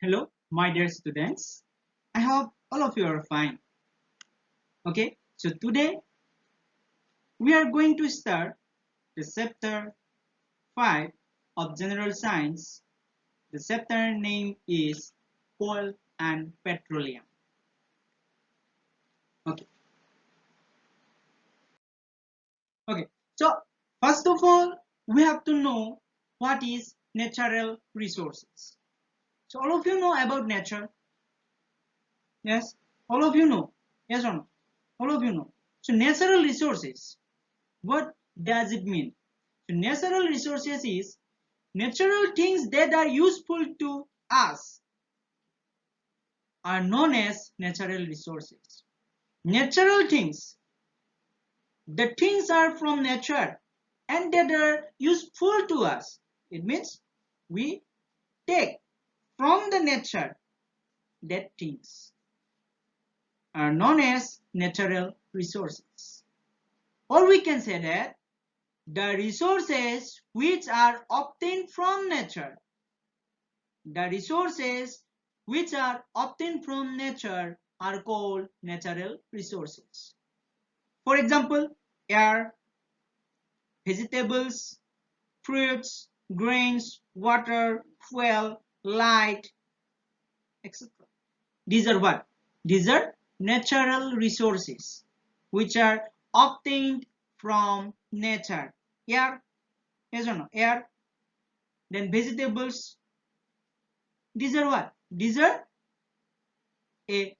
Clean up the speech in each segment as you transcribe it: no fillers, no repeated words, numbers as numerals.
Hello, my dear students. I hope all of you are fine. Okay, so today we are going to start the chapter 5 of General Science. The chapter name is Coal and Petroleum. Okay, okay. So first of all, we have to know what is natural resources. So all of you know about nature. Yes, all of you know. Yes or no? All of you know. So natural resources. What does it mean? So natural resources is natural things that are useful to us are known as natural resources. Natural things, the things are from nature and that are useful to us. It means we take from the nature that things are known as natural resources. Or we can say that the resources which are obtained from nature, the resources which are obtained from nature are called natural resources. For example, air, vegetables, fruits, grains, water, fuel, light, etc. These are what? These are natural resources which are obtained from nature. Air, yes or no? Air, then vegetables. These are what? These are a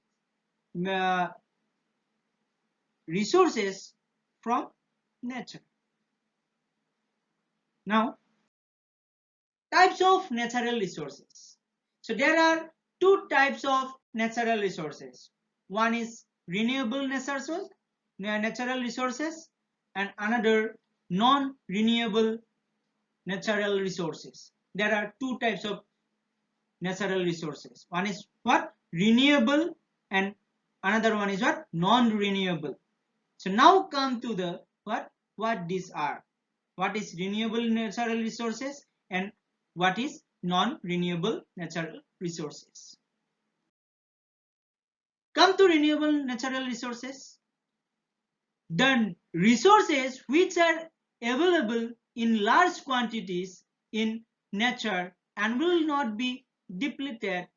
uh, resources from nature. Now, types of natural resources. So there are two types of natural resources. One is renewable natural resources and another non-renewable natural resources. There are two types of natural resources. One is what? Renewable, and another one is what? Non-renewable. So now come to the what these are. What is renewable natural resources and what is non-renewable natural resources. Come to renewable natural resources. The resources which are available in large quantities in nature and will not be depleted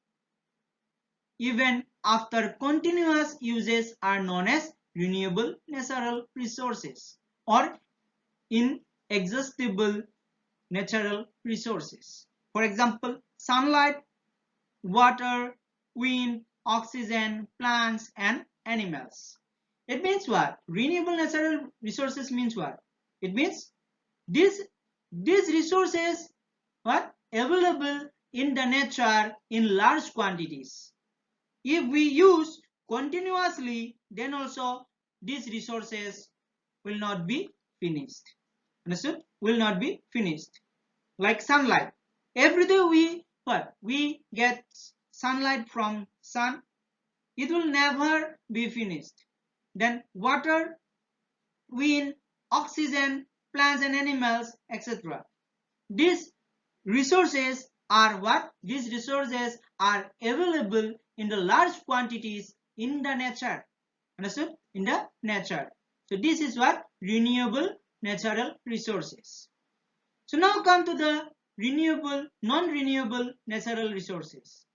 even after continuous uses are known as renewable natural resources or inexhaustible natural resources. For example, sunlight, water, wind, oxygen, plants, and animals. It means what? Renewable natural resources means what? It means these resources what? Available in the nature in large quantities. If we use continuously, then also these resources will not be finished. Understood? Will not be finished. Like sunlight. Every day we get sunlight from sun. It will never be finished. Then water, wind, oxygen, plants and animals, etc. These resources are what? These resources are available in the large quantities in the nature. Understood? In the nature. So this is what? Renewable natural resources. So now come to the renewable, non-renewable natural resources.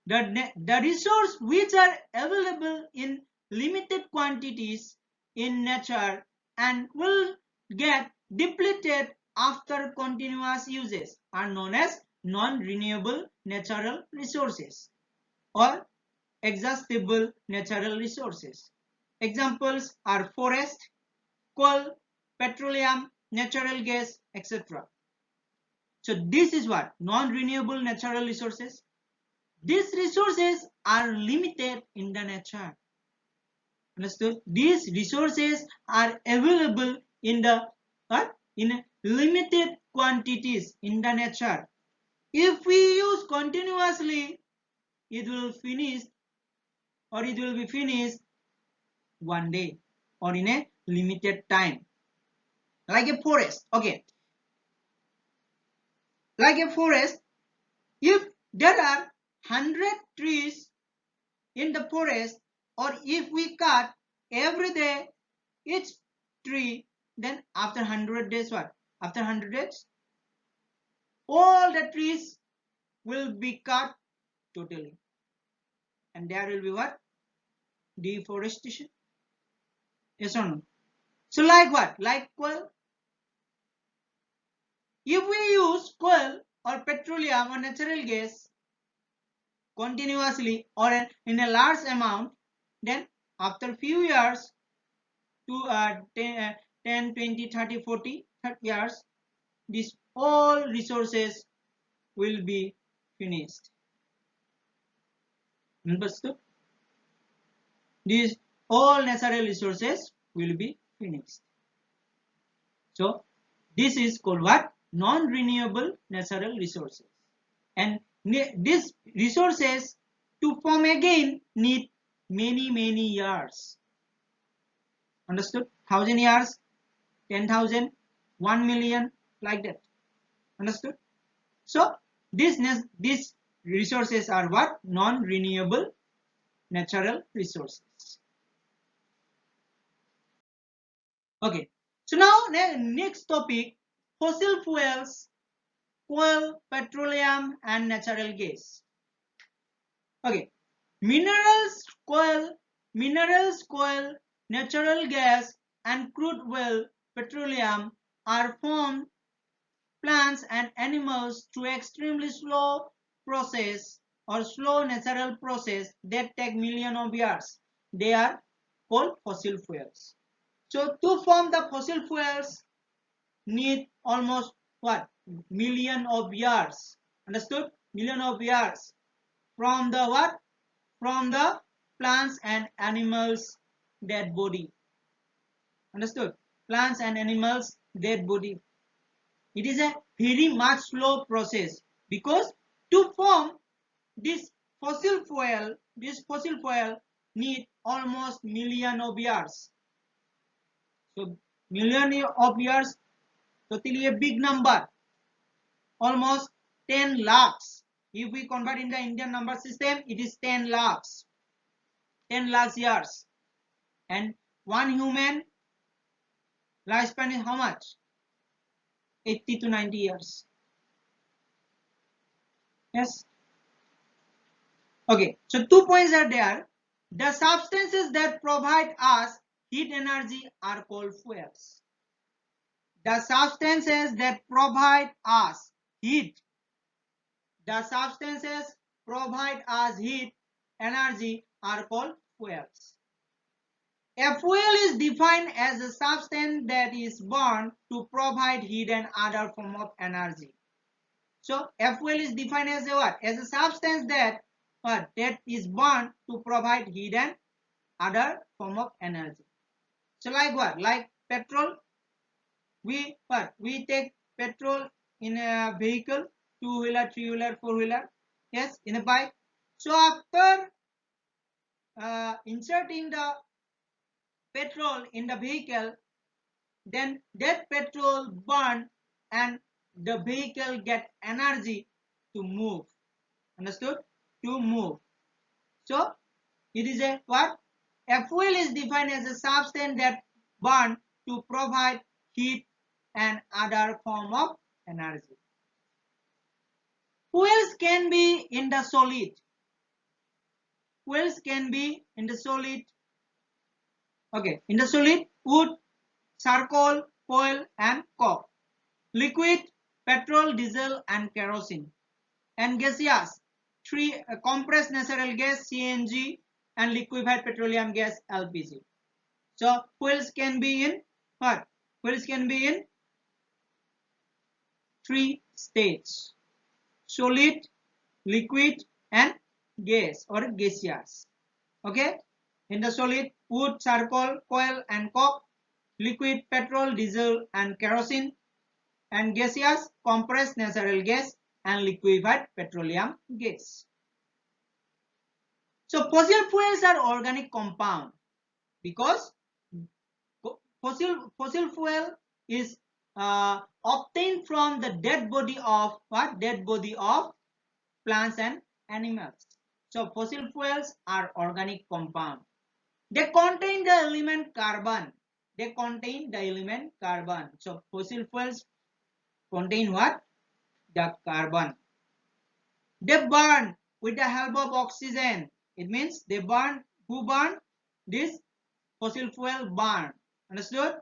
The resource which are available in limited quantities in nature and will get depleted after continuous uses are known as non-renewable natural resources or exhaustible natural resources. Examples are forest, coal, petroleum, natural gas, etc. So this is what? Non-renewable natural resources. These resources are limited in the nature. Understood? These resources are available in the what? In limited quantities in the nature. If we use continuously, it will finish or it will be finished one day or in a limited time. Like a forest. Okay. Like a forest, if there are 100 trees in the forest, or if we cut every day each tree, then after 100 days what? After 100 days, all the trees will be cut totally. And there will be what? Deforestation. Yes or no? So like what? Like coal. If we use coal or petroleum or natural gas continuously or in a large amount, then after few years, to 10, 20, 30, 40, 30 years, these all resources will be finished. Understood? These all natural resources will be finished. So this is called what? Non-renewable natural resources. And these resources to form again need many years. Understood? 1,000 years, 10,000, 1 million, like that. Understood? So these resources are what? Non-renewable natural resources. Okay. So now next topic, fossil fuels, coal, petroleum and natural gas. Okay. Minerals, coal, natural gas and crude oil, petroleum are formed plants and animals through extremely slow process or slow natural process that take millions of years. They are called fossil fuels. So to form the fossil fuels need almost what? Million of years. Understood? Million of years. From the what? From the plants and animals dead body. Understood? Plants and animals dead body. It is a very much slow process, because to form this fossil fuel need almost million of years. So million of years, totally a big number, almost 10 lakhs. If we convert in the Indian number system, it is 10 lakhs. 10 lakhs years. And one human lifespan is how much? 80 to 90 years. Yes. Okay. So 2 points are there. The substances that provide us heat energy are called fuels. The substances that provide us heat. The substances provide us heat energy are called fuels. A fuel is defined as a substance that is burned to provide heat and other form of energy. So a fuel is defined as a what? As a substance that is burned to provide heat and other form of energy. So like what? Like petrol. We take petrol in a vehicle, 2-wheeler, 3-wheeler, 4-wheeler. Yes, in a bike. So after inserting the petrol in the vehicle, then that petrol burn and the vehicle get energy to move. Understood? To move. So it is a what? A fuel is defined as a substance that burn to provide heat and other form of energy. Fuels can be in the solid. Fuels can be in the solid. Okay, in the solid, wood, charcoal, coal and coke. Liquid, petrol, diesel and kerosene. And gaseous, compressed natural gas, CNG and liquefied petroleum gas, LPG. So fuels can be in what? Fuels can be in 3 states: solid, liquid and gas or gaseous. Okay, in the solid, wood, charcoal, coal and coke. Liquid, petrol, diesel and kerosene. And gaseous, compressed natural gas and liquefied petroleum gas. So fossil fuels are organic compound, because fossil fuel is obtained from the dead body of what? Dead body of plants and animals. So fossil fuels are organic compounds. They contain the element carbon. They contain the element carbon. So fossil fuels contain what? The carbon. They burn with the help of oxygen. It means they burn. Who burn? This fossil fuel burn. Understood?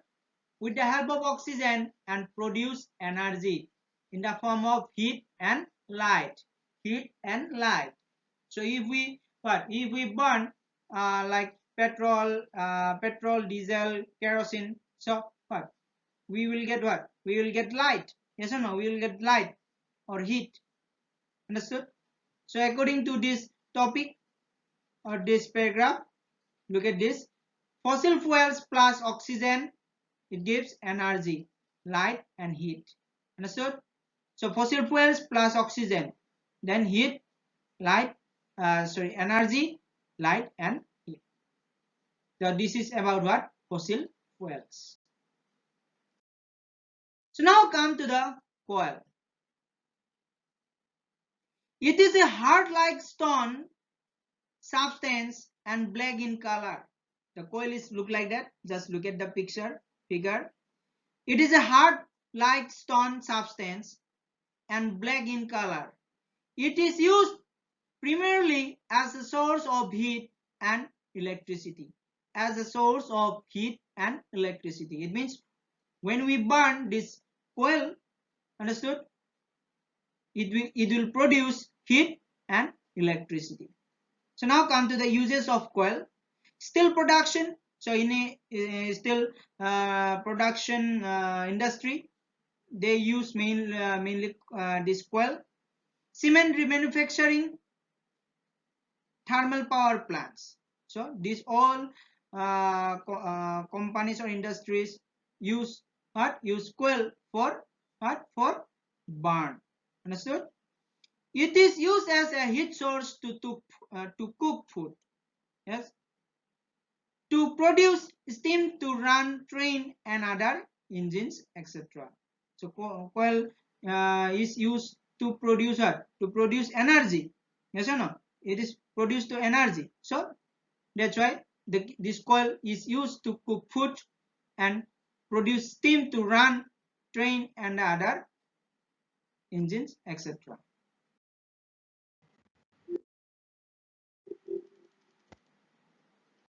With the help of oxygen and produce energy in the form of heat and light. Heat and light. So if we burn like petrol, diesel, kerosene, so what? We will get what? We will get light. Yes or no? We will get light or heat. Understood? So according to this topic or this paragraph, look at this. Fossil fuels plus oxygen, it gives energy, light and heat. Understood? So fossil fuels plus oxygen, then heat, light, energy, light and heat. So this is about what? Fossil fuels. So now come to the coal. It is a hard like stone substance and black in color. The coil is look like that. Just look at the figure. It is a hard like stone substance and black in color. It is used primarily as a source of heat and electricity. As a source of heat and electricity. It means when we burn this coal, understood? It will produce heat and electricity. So now come to the uses of coal. Steel production. So in a steel production industry, they use mainly this coal. Cement remanufacturing, thermal power plants. So these all companies or industries use what? Use coal for what? For burn. Understood? It is used as a heat source to cook food. Yes. To produce steam to run train and other engines, etc. So coal is used to produce what? To produce energy. Yes or no? It is produced to energy. So that's why this coal is used to cook food and produce steam to run train and other engines, etc.